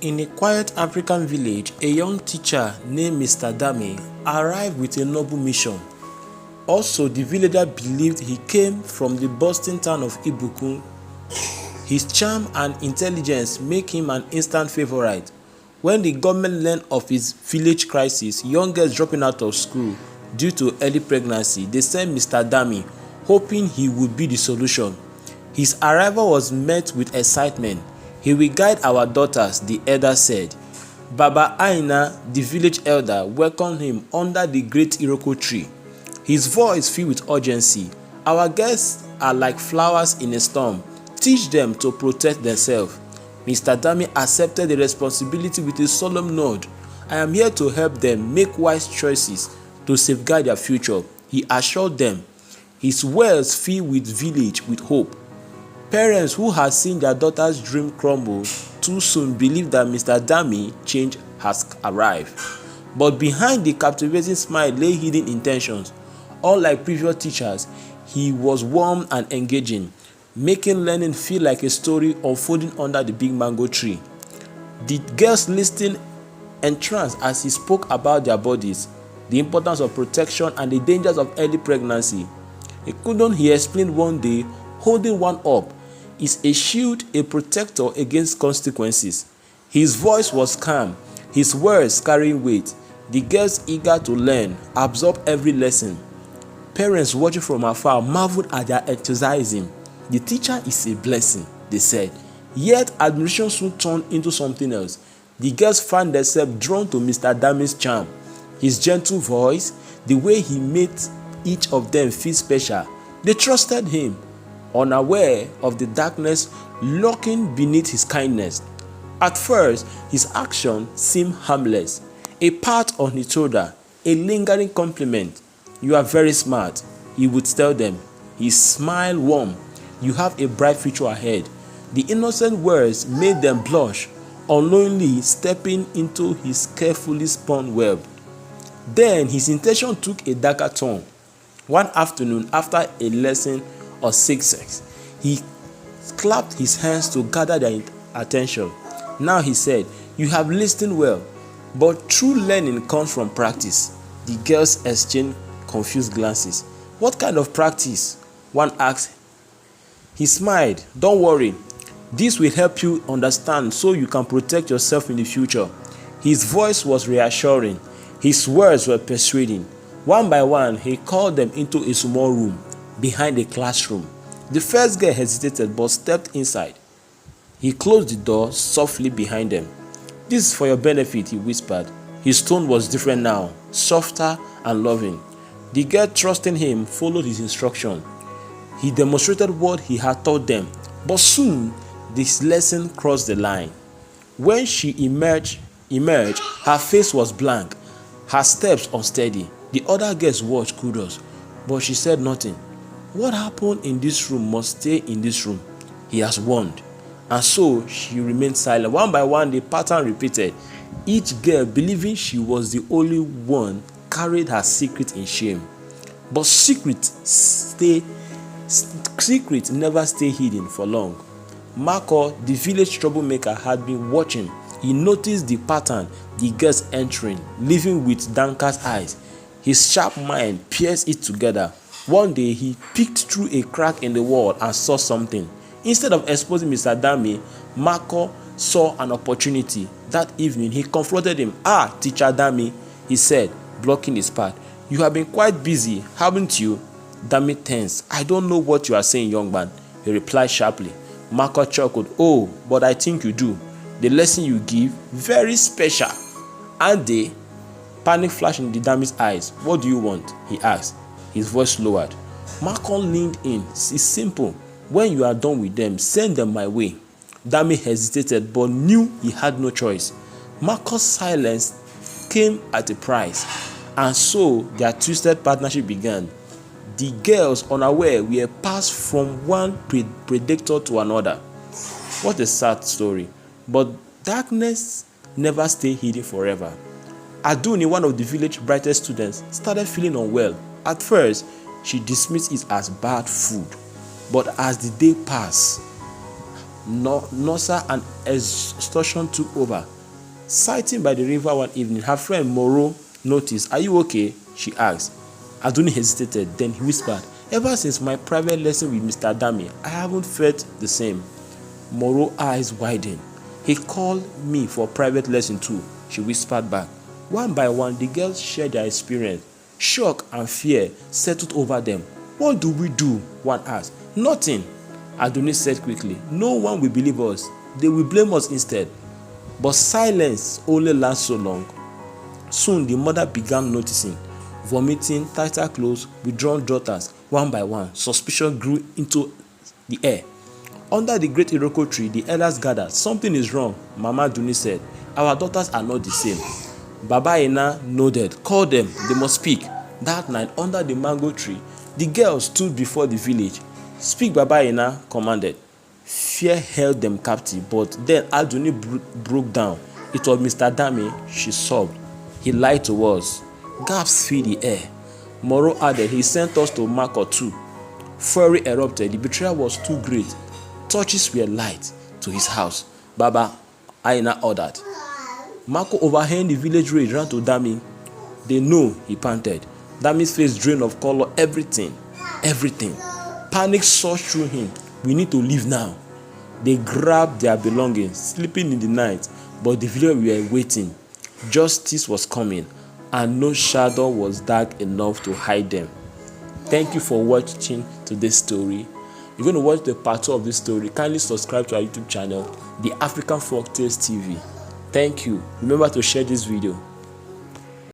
In a quiet African village, a young teacher named Mr. Damy arrived with a noble mission. Also, the villager believed he came from the bustling town of Ibukun. His charm and intelligence make him an instant favorite. When the government learned of his village crisis, young girls dropping out of school due to early pregnancy, they sent Mr. Damy, hoping he would be the solution. His arrival was met with excitement. "He will guide our daughters," the elder said. Baba Aina, the village elder, welcomed him under the great Iroko tree. His voice filled with urgency. "Our guests are like flowers in a storm. Teach them to protect themselves." Mr. Damy accepted the responsibility with a solemn nod. "I am here to help them make wise choices to safeguard their future," he assured them. His words filled with village with hope. Parents who had seen their daughter's dream crumble too soon believed that Mr. Damy change has arrived. But behind the captivating smile lay hidden intentions. Unlike previous teachers, he was warm and engaging, making learning feel like a story unfolding under the big mango tree. The girls listened entranced as he spoke about their bodies, the importance of protection, and the dangers of early pregnancy. He explained one day, holding one up is a shield, a protector against consequences. His voice was calm, his words carrying weight. The girls, eager to learn, absorbed every lesson. Parents watching from afar marveled at their enthusiasm. "The teacher is a blessing," they said. Yet admiration soon turned into something else. The girls found themselves drawn to Mr. Damy's charm, his gentle voice, the way he made each of them feel special. They trusted him, unaware of the darkness lurking beneath his kindness. At first, his action seemed harmless. A pat on his shoulder, a lingering compliment. "You are very smart," he would tell them. His smile warm. "You have a bright future ahead." The innocent words made them blush, unknowingly stepping into his carefully spun web. Then his intention took a darker turn. One afternoon, after a lesson of sex, he clapped his hands to gather their attention. Now he said, "You have listened well, but true learning comes from practice." The girls exchanged confused glances. "What kind of practice?" one asked. He smiled. "Don't worry. This will help you understand so you can protect yourself in the future." His voice was reassuring. His words were persuading. One by one, he called them into a small room behind the classroom. The first girl hesitated but stepped inside. He closed the door softly behind them. "This is for your benefit," he whispered. His tone was different now, softer and loving. The girl, trusting him, followed his instruction. He demonstrated what he had taught them, but soon this lesson crossed the line. When she emerged, her face was blank, her steps unsteady. The other girls watched curious, but she said nothing. "What happened in this room must stay in this room," he has warned. And so she remained silent. One by one, the pattern repeated. Each girl, believing she was the only one, carried her secret in shame. But secrets never stay hidden for long. Marco, the village troublemaker, had been watching. He noticed the pattern, the girls entering, leaving with downcast eyes. His sharp mind pieced it together. One day, he peeked through a crack in the wall and saw something. Instead of exposing Mr. Damy, Marco saw an opportunity. That evening, he confronted him. "Ah, Teacher Damy," he said, blocking his path. "You have been quite busy, haven't you?" Damy tensed. "I don't know what you are saying, young man," he replied sharply. Marco chuckled. "Oh, but I think you do. The lesson you give, very special." And they, panic flashed in the Damy's eyes. "What do you want?" he asked. His voice lowered. Marco leaned in. "It's simple. When you are done with them, send them my way." Damy hesitated but knew he had no choice. Marco's silence came at a price, and so their twisted partnership began. The girls, unaware, were passed from one predator to another. What a sad story. But darkness never stayed hidden forever. Aduni, one of the village's brightest students, started feeling unwell. At first, she dismissed it as bad food. But as the day passed, nausea and exhaustion took over. Sitting by the river one evening, her friend Moro noticed. "Are you okay?" she asked. Aduni hesitated, then he whispered, "Ever since my private lesson with Mr. Damy, I haven't felt the same." Moro's eyes widened. "He called me for private lesson too," she whispered back. One by one, the girls shared their experience. Shock and fear settled over them. "What do we do?" one asked. "Nothing," Aduni said quickly. "No one will believe us. They will blame us instead." But silence only lasts so long. Soon the mother began noticing. Vomiting, tighter clothes, withdrawn daughters, one by one. Suspicion grew into the air. Under the great Iroko tree, the elders gathered. "Something is wrong," Mama Duni said. "Our daughters are not the same." Baba Ina nodded. "Call them, they must speak." That night, under the mango tree, the girls stood before the village. "Speak," Baba Ina commanded. Fear held them captive, but then Aduni broke down. "It was Mr. Damy," she sobbed. "He lied to us." Gasps filled the air. Moro added, "He sent us to Mako too." Fury erupted. The betrayal was too great. Torches were light to his house. Baba Aina ordered. Mako, overhanging the village road, ran to Damy. "They know," he panted. Damy's face drained of color. Everything. Panic surged through him. "We need to leave now." They grabbed their belongings, sleeping in the night, but the villagers were waiting. Justice was coming, and no shadow was dark enough to hide them. Thank you for watching today's story. You're going to watch the part 2 of this story. Kindly subscribe to our YouTube channel, The African Folktales TV. Thank you. Remember to share this video.